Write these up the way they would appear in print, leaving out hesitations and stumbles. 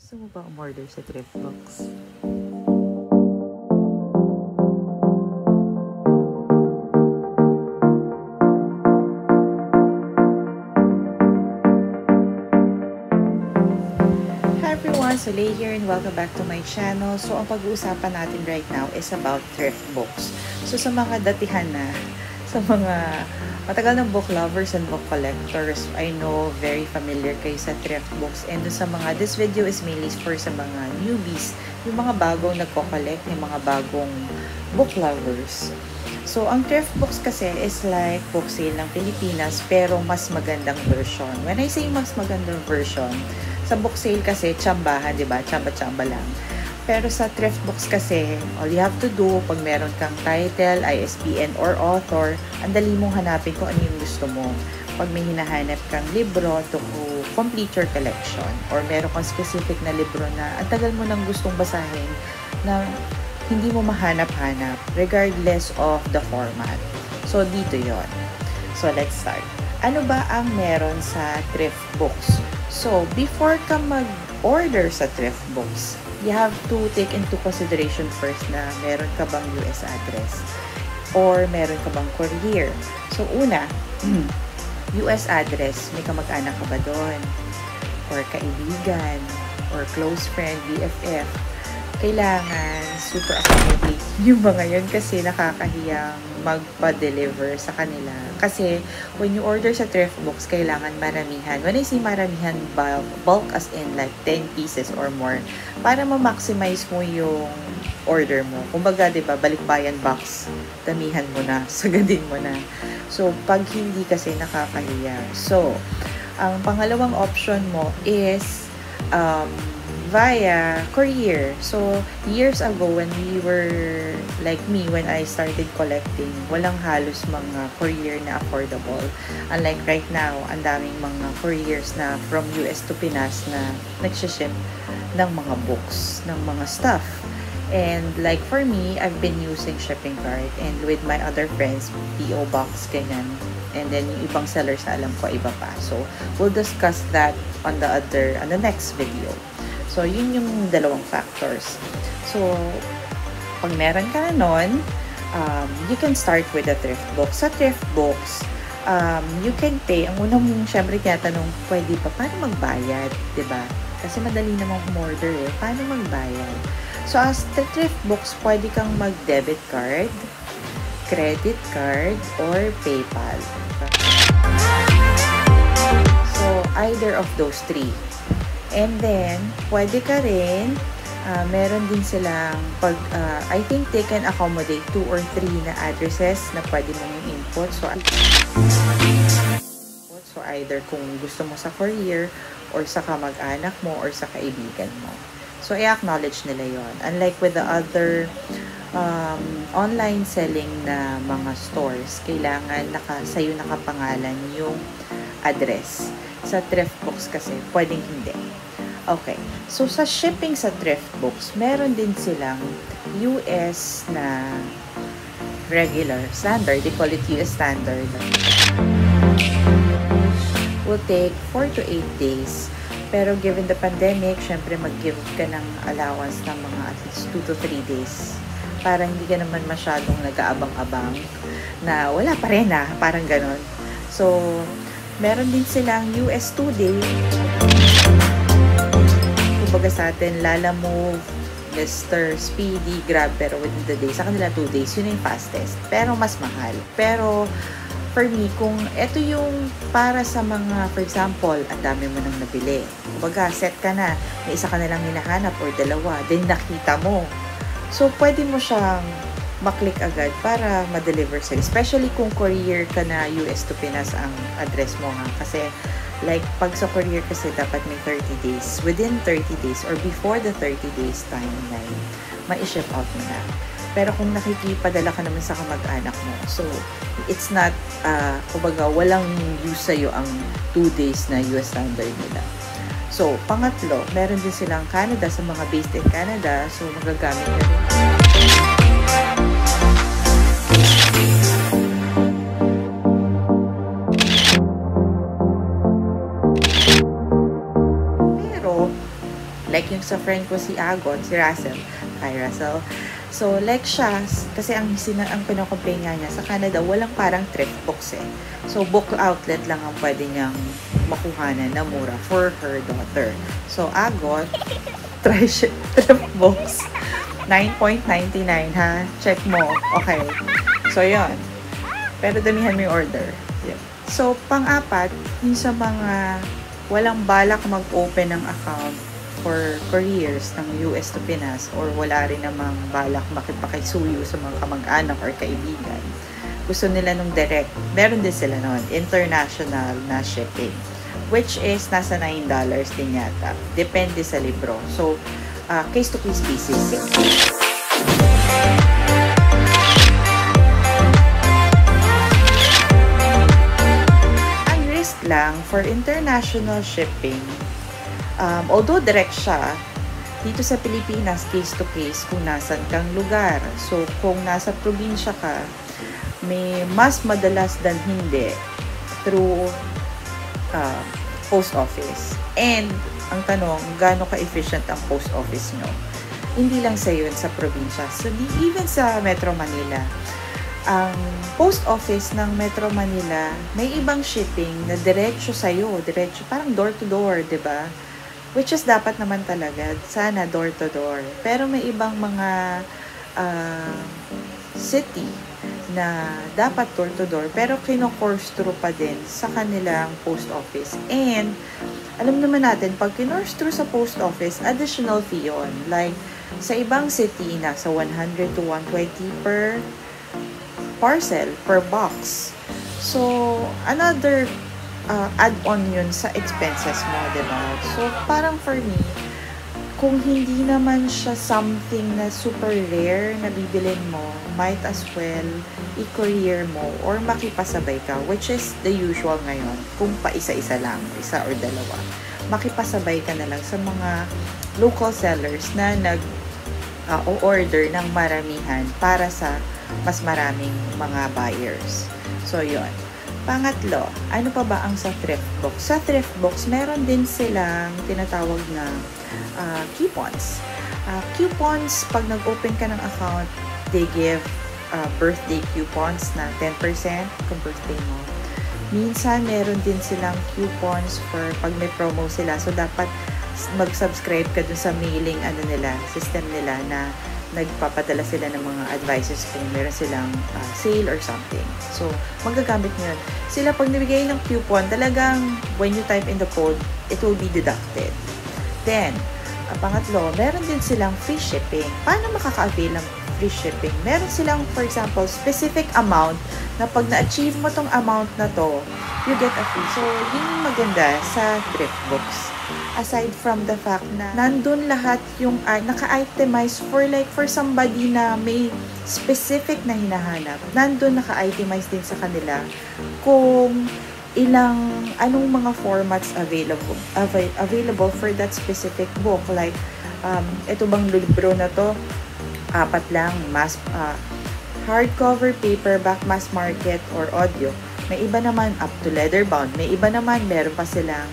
Gusto mo ba umorder sa Thriftbox? Hi everyone! So Lay here and welcome back to my channel. So ang pag-uusapan natin right now is about Thriftbox. So sa mga datihan na, sa mga matagal ng book lovers and book collectors, I know very familiar kayo sa Thriftbox. And sa mga, this video is mainly for sa mga newbies, yung mga bagong nagko-collect, yung mga bagong book lovers. So, ang Thriftbox kasi is like book sale ng Pilipinas pero mas magandang version. When I say mas magandang version, sa book sale kasi tsambahan, di ba? Tsamba-tsamba lang. Pero sa Thriftbox kasi, all you have to do, pag meron kang title, ISBN, or author, ang dali mong hanapin kung ano yung gusto mo. Pag may hinahanap kang libro to complete your collection, or meron kang specific na libro na ang tagal mo nang gustong basahin na hindi mo mahanap-hanap regardless of the format. So, dito yon. So, let's start. Ano ba ang meron sa Thriftbox? So, before ka mag-order sa Thriftbox, you have to take into consideration first na meron ka bang US address or meron ka bang courier. So, una, US address, may kamag-anak ka ba doon? Or kaibigan? Or close friend, BFF? Kailangan super accommodate yung mga yun kasi nakakahiyang magpa-deliver sa kanila. Kasi when you order sa Thriftbox, kailangan maramihan. When I say maramihan, bulk as in like 10 pieces or more para ma-maximize mo yung order mo. Kumbaga, diba, balikbayan box, damihan mo na, sagadin mo na. So, pag hindi kasi nakakahiya. So, ang pangalawang option mo is via courier. So, years ago when we were, like me, when I started collecting, walang halos mga courier na affordable. Unlike right now, ang daming mga couriers na from US to Pinas na nagsiship ng mga books, ng mga stuff. And like for me, I've been using shipping cart and with my other friends, PO Box, ganyan. And then yung ibang sellers na alam ko, iba pa. So, we'll discuss that on the next video. So, yun yung dalawang factors. So, pag meron ka na nun, you can start with the Thriftbox. Sa Thriftbox, you can pay. Ang unang mong, syempre, tinatanong, pwede pa, paano magbayad? Diba? Kasi madali namang umorder eh. Paano magbayad? So, as the Thriftbox, pwede kang mag-debit card, credit card, or PayPal. So, either of those three. And then, pwede ka rin, meron din silang, I think they can accommodate 2 or 3 na addresses na pwede mong input. So, either kung gusto mo sa courier, or sa kamag-anak mo, or sa kaibigan mo. So, i-acknowledge nila yon. Unlike with the other online selling na mga stores, kailangan sa'yo nakapangalan yung address. Sa Thriftbox kasi, pwedeng hindi. Okay. So, sa shipping sa Thriftbox, meron din silang US na regular, standard. They call it US standard. Will take 4 to 8 days. Pero given the pandemic, syempre mag-give ka ng allowance ng mga at least 2 to 3 days. Para hindi ka naman masyadong nag-aabang-abang na wala pa rin parang ganon. So, meron din silang US 2 days. Kumbaga sa atin, Lalamove, Mr. Speedy, Grab, pero within the day. Sa kanila 2 days, yun yung fastest. Pero mas mahal. Pero, for me, kung ito yung para sa mga, for example, ang dami mo nang nabili. Kumbaga, set ka na. May isa ka na lang hinahanap or dalawa. Then, nakita mo. So, pwede mo siyang maklik agad para ma-deliver sila. Especially kung courier ka na US to Pinas ang address mo ha. Kasi, like, pag sa courier kasi dapat may 30 days. Within 30 days or before the 30 days timeline, ma-ship out mo na. Pero kung nakikipadala ka naman sa kamag-anak mo, so, it's not, kumbaga, walang use sa'yo ang 2 days na US standard nila. So, pangatlo, meron din silang Canada sa mga based in Canada. So, magagamit na rin. Like yung sa friend ko si Agon, si Russell. Hi, Russell. So, like siya, kasi ang pinaka-complain nga niya, sa Canada, walang parang thrift books eh. So, book outlet lang ang pwede niyang makuhanan na mura for her daughter. So, Agon, try thrift books. 9.99 ha. Check mo. Okay. So, yon. Pero damihan mo yung order. Yun. So, pang-apat, yung sa mga walang balak mag-open ng account for careers ng US to Pinas or wala rin namang balak makipakisuyo sa mga kamag-anak or kaibigan. Gusto nila nung direct. Meron din sila nun, international na shipping, which is nasa $9 din yata. Depende sa libro. So, case-to-case basis. Ang risk lang for international shipping, although direct siya, dito sa Pilipinas, case-to-case kung nasan kang lugar. So, kung nasa probinsya ka, may mas madalas than hindi through post office. And, ang tanong, gaano ka-efficient ang post office nyo? Hindi lang sa yun sa probinsya. So, even sa Metro Manila, ang post office ng Metro Manila, may ibang shipping na diretso sa'yo. Diretso, parang door-to-door, diba? Which is dapat naman talaga, sana door-to-door. Pero may ibang mga city na dapat door-to-door, pero kino-course through pa din sa kanilang post office. And, alam naman natin, pag kino-course through sa post office, additional fee yun. Like, sa ibang city, nasa 100 to 120 per parcel, per box. So, another add-on yun sa expenses mo, diba? So, parang for me, kung hindi naman siya something na super rare na bibilin mo, might as well i-courier mo or makipasabay ka, which is the usual ngayon. Kung pa isa-isa lang, isa or dalawa, makipasabay ka na lang sa mga local sellers na nag-order ng maramihan para sa mas maraming mga buyers. So, yun. Pangatlo, ano pa ba ang sa thrift box? Sa thrift box, meron din silang tinatawag na coupons. Coupons, pag nag-open ka ng account, they give birthday coupons na 10% kung birthday mo. Minsan, meron din silang coupons for pag may promo sila. So, dapat mag-subscribe ka dun sa mailing system nila na nagpapadala sila ng mga advices kung meron silang sale or something. So, magagamit nyo yun. Sila pag nabigay ng coupon, talagang when you type in the code, it will be deducted. Then, pangatlo, meron din silang free shipping. Paano makaka-avail ng free shipping? Meron silang, for example, specific amount na pag na-achieve mo tong amount na to, you get a free. So, yun yung maganda sa thrift books. Aside from the fact na nandun lahat yung naka-itemize for somebody na may specific na hinahanap. Nandun naka-itemize din sa kanila kung anong mga formats available for that specific book. Like, ito bang libro na to? 4 lang, hardcover, paperback, mass market, or audio. May iba naman up to leather bound. May iba naman meron pa silang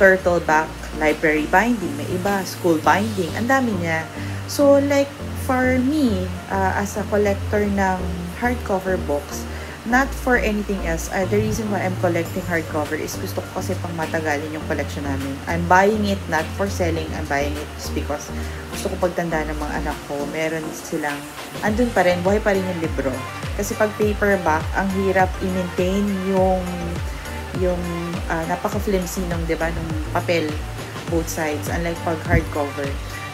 turtle back, library binding, may iba, school binding, ang dami niya. So, like, for me, as a collector ng hardcover books, not for anything else, the reason why I'm collecting hardcover is gusto ko kasi pang matagalin yung collection namin. I'm buying it not for selling, I'm buying it just because gusto ko pagtanda ng mga anak ko, meron silang, andun pa rin, buhay pa rin yung libro. Kasi pag paperback, ang hirap i-maintain yung napaka-flimsy nung, diba, nung papel, both sides, unlike pag hardcover.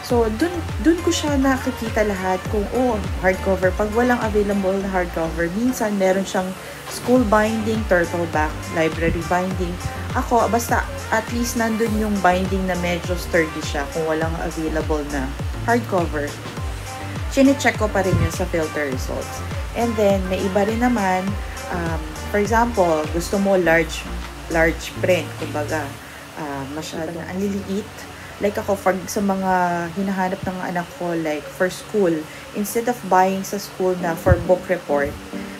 So, dun ko siya nakikita lahat kung, hardcover. Pag walang available na hardcover, minsan meron siyang school binding, turtle back, library binding. Ako, basta at least nandun yung binding na medyo sturdy siya kung walang available na hardcover. Chine-check ko pa rin yun sa filter results. And then, may iba rin naman, for example, gusto mo large print, kumbaga, masyadong ang liliit. Like ako, sa mga hinahanap ng anak ko, like for school, instead of buying sa school na for book report,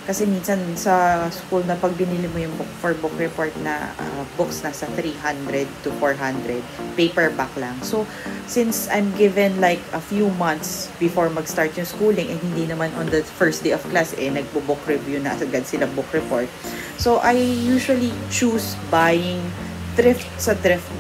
Kasi minsan sa school na pag binili mo yung book for book report na books na sa 300 to 400, paperback lang. So, since I'm given like a few months before mag-start yung schooling, and hindi naman on the first day of class, nagbo-book review na agad sila book report. So, I usually choose buying thrift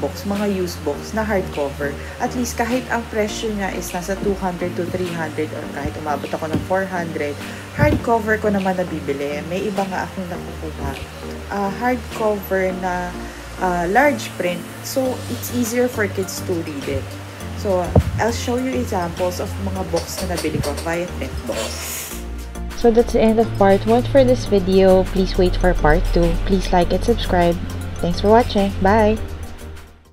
books, mga used books na hardcover. At least kahit ang presyo niya is nasa 200 to 300 or kahit umabot ako ng 400, hardcover ko naman nabibili. May iba nga akong nakukuha. Hardcover na large print. So, it's easier for kids to read it. So, I'll show you examples of mga books na nabili ko via thrift books. So that's the end of part 1 for this video. Please wait for part 2. Please like and subscribe. Thanks for watching. Bye!